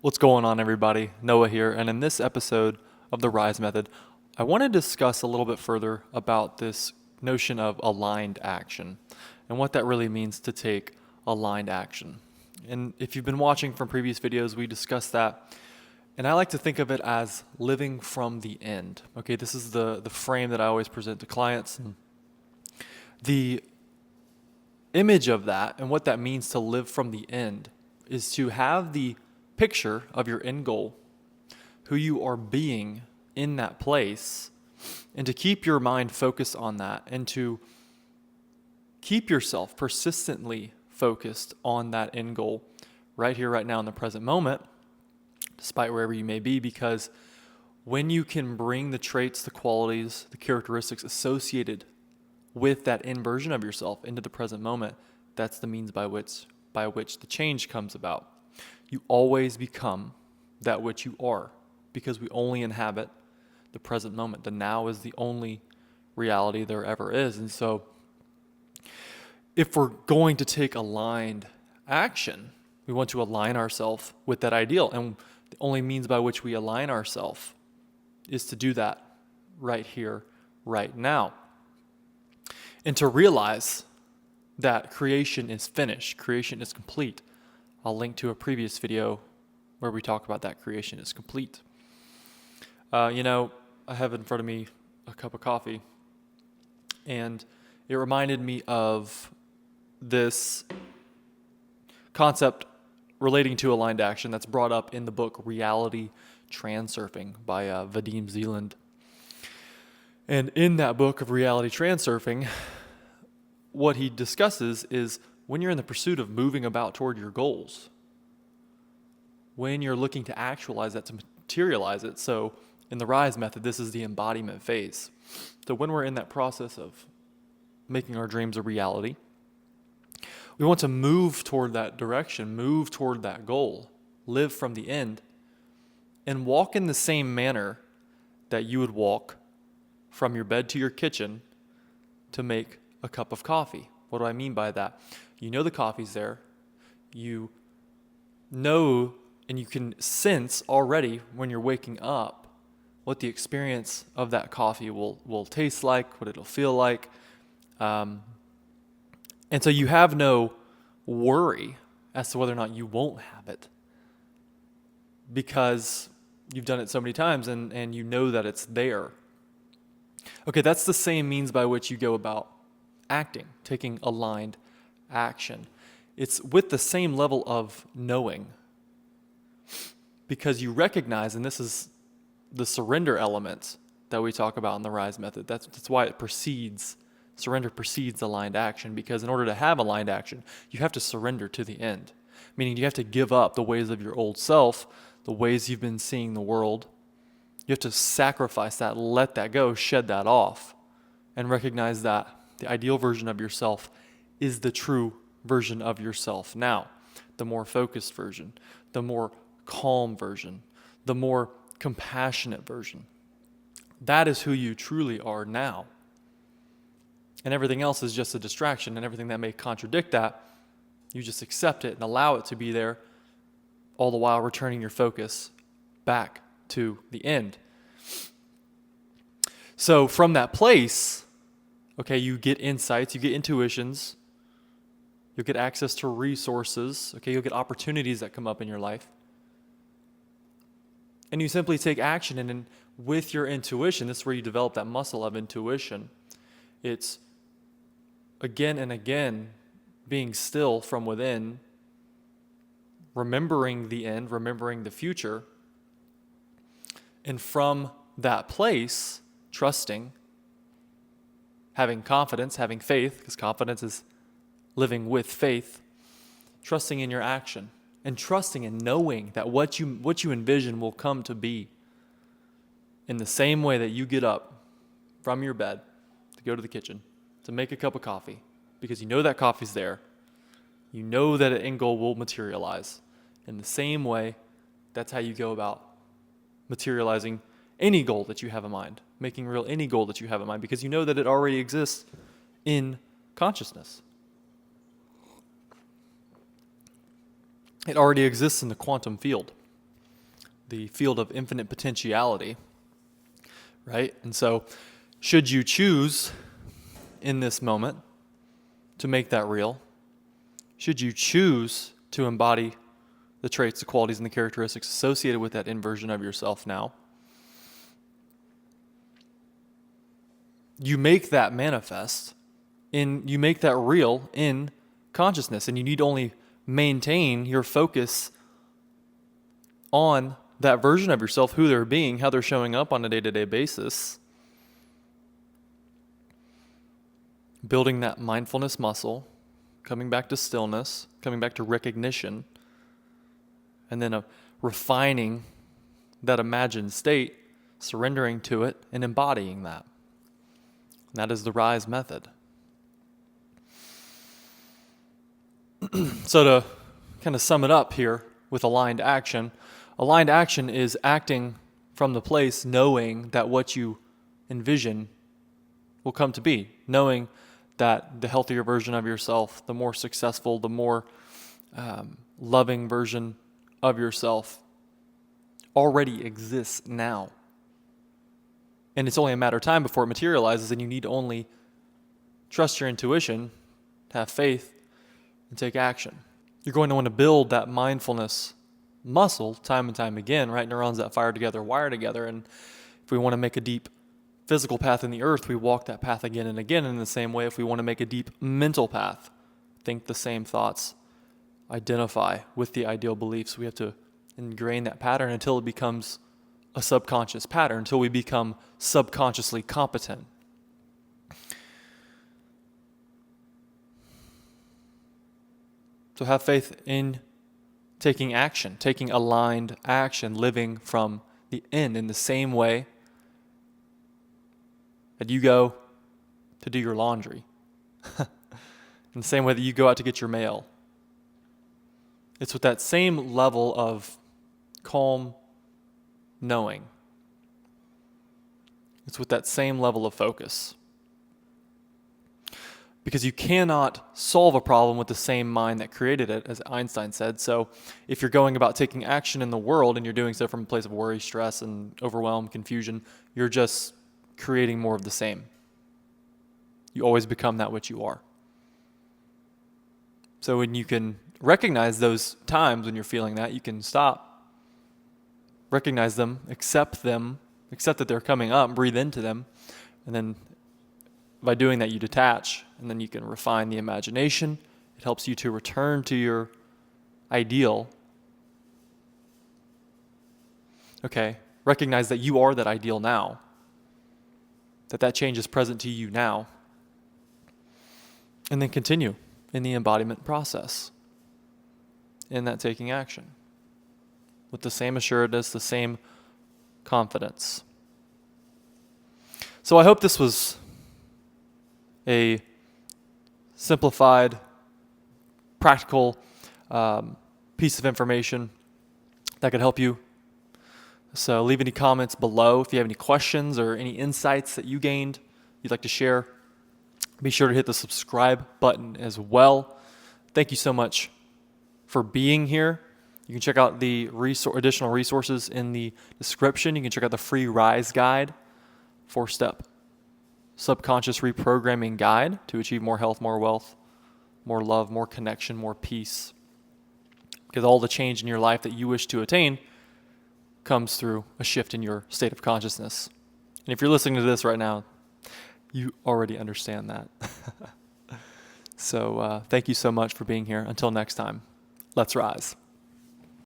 What's going on, everybody? Noah here, and in this episode of the R.I.S.E method, I want to discuss a little bit further about this notion of aligned action and what that really means to take aligned action. And if you've been watching from previous videos, we discussed that, and I like to think of it as living from the end. Okay, this is the frame that I always present to clients. And the image of that and what that means to live from the end is to have the picture of your end goal, who you are being in that place, and to keep your mind focused on that, and to keep yourself persistently focused on that end goal right here, right now, in the present moment, despite wherever you may be, because when you can bring the traits, the qualities, the characteristics associated with that end version of yourself into the present moment, that's the means by which the change comes about. You always become that which you are, because we only inhabit the present moment. The now is the only reality there ever is. And so if we're going to take aligned action, we want to align ourselves with that ideal. And the only means by which we align ourselves is to do that right here, right now. And to realize that creation is finished, creation is complete. I'll link to a previous video where we talk about that creation is complete. I have in front of me a cup of coffee, and it reminded me of this concept relating to aligned action that's brought up in the book Reality Transurfing by Vadim Zeland. And in that book of Reality Transurfing, what he discusses is when you're in the pursuit of moving about toward your goals, when you're looking to actualize that, to materialize it. So in the R.I.S.E method, this is the embodiment phase. So when we're in that process of making our dreams a reality, we want to move toward that direction, move toward that goal, live from the end, and walk in the same manner that you would walk from your bed to your kitchen to make a cup of coffee. What do I mean by that? You know the coffee's there. You know and you can sense already when you're waking up what the experience of that coffee will taste like, what it'll feel like. And so you have no worry as to whether or not you won't have it, because you've done it so many times and you know that it's there. Okay, that's the same means by which you go about acting, taking aligned action. It's with the same level of knowing, because you recognize, and this is the surrender element that we talk about in the R.I.S.E method. That's why surrender precedes aligned action, because in order to have aligned action, you have to surrender to the end, meaning you have to give up the ways of your old self, the ways you've been seeing the world. You have to sacrifice that, let that go, shed that off, and recognize that the ideal version of yourself is the true version of yourself now, the more focused version, the more calm version, the more compassionate version. That is who you truly are now. And everything else is just a distraction, and everything that may contradict that, you just accept it and allow it to be there, all the while returning your focus back to the end. So from that place, okay, you get insights, you get intuitions, you'll get access to resources, okay, you'll get opportunities that come up in your life. And you simply take action, and then with your intuition, this is where you develop that muscle of intuition. It's again and again being still from within, remembering the end, remembering the future, and from that place, trusting, having confidence, having faith, because confidence is living with faith, trusting in your action, and trusting and knowing that what you envision will come to be in the same way that you get up from your bed to go to the kitchen to make a cup of coffee, because you know that coffee's there. You know that an end goal will materialize. In the same way, that's how you go about materializing any goal that you have in mind, making real any goal that you have in mind, because you know that it already exists in consciousness. It already exists in the quantum field. the field of infinite potentiality, right? And so should you choose in this moment to make that real, should you choose to embody the traits, the qualities, and the characteristics associated with that inversion of yourself now, you make that manifest, you make that real in consciousness, and you need only maintain your focus on that version of yourself, who they're being, how they're showing up on a day-to-day basis, building that mindfulness muscle, coming back to stillness, coming back to recognition, and then refining that imagined state, surrendering to it, and embodying that. And that is the R.I.S.E method. So to kind of sum it up here with aligned action is acting from the place knowing that what you envision will come to be, knowing that the healthier version of yourself, the more successful, the more loving version of yourself already exists now. And it's only a matter of time before it materializes, and you need only trust your intuition, have faith, and take action. You're going to want to build that mindfulness muscle time and time again, right? Neurons that fire together, wire together. And if we want to make a deep physical path in the earth, we walk that path again and again. In the same way, if we want to make a deep mental path, think the same thoughts, identify with the ideal beliefs, we have to ingrain that pattern until it becomes a subconscious pattern, until we become subconsciously competent. So have faith in taking action, taking aligned action, living from the end in the same way that you go to do your laundry, in the same way that you go out to get your mail. It's with that same level of calm knowing. It's with that same level of focus. Because you cannot solve a problem with the same mind that created it, as Einstein said. So if you're going about taking action in the world and you're doing so from a place of worry, stress, and overwhelm, confusion, you're just creating more of the same. You always become that which you are. So when you can recognize those times when you're feeling that, you can stop, recognize them, accept that they're coming up, breathe into them, and then by doing that, you detach, and then you can refine the imagination. It helps you to return to your ideal. Okay, recognize that you are that ideal now, that change is present to you now, and then continue in the embodiment process, in that taking action, with the same assuredness, the same confidence. So I hope this was a simplified, practical piece of information that could help you. So leave any comments below if you have any questions or any insights that you gained you'd like to share. Be sure to hit the subscribe button as well. Thank you so much for being here. You can check out the additional resources in the description. You can check out the free R.I.S.E guide, 4-step subconscious reprogramming guide to achieve more health, more wealth, more love, more connection, more peace. Because all the change in your life that you wish to attain comes through a shift in your state of consciousness. And if you're listening to this right now, you already understand that. So thank you so much for being here. Until next time, let's rise.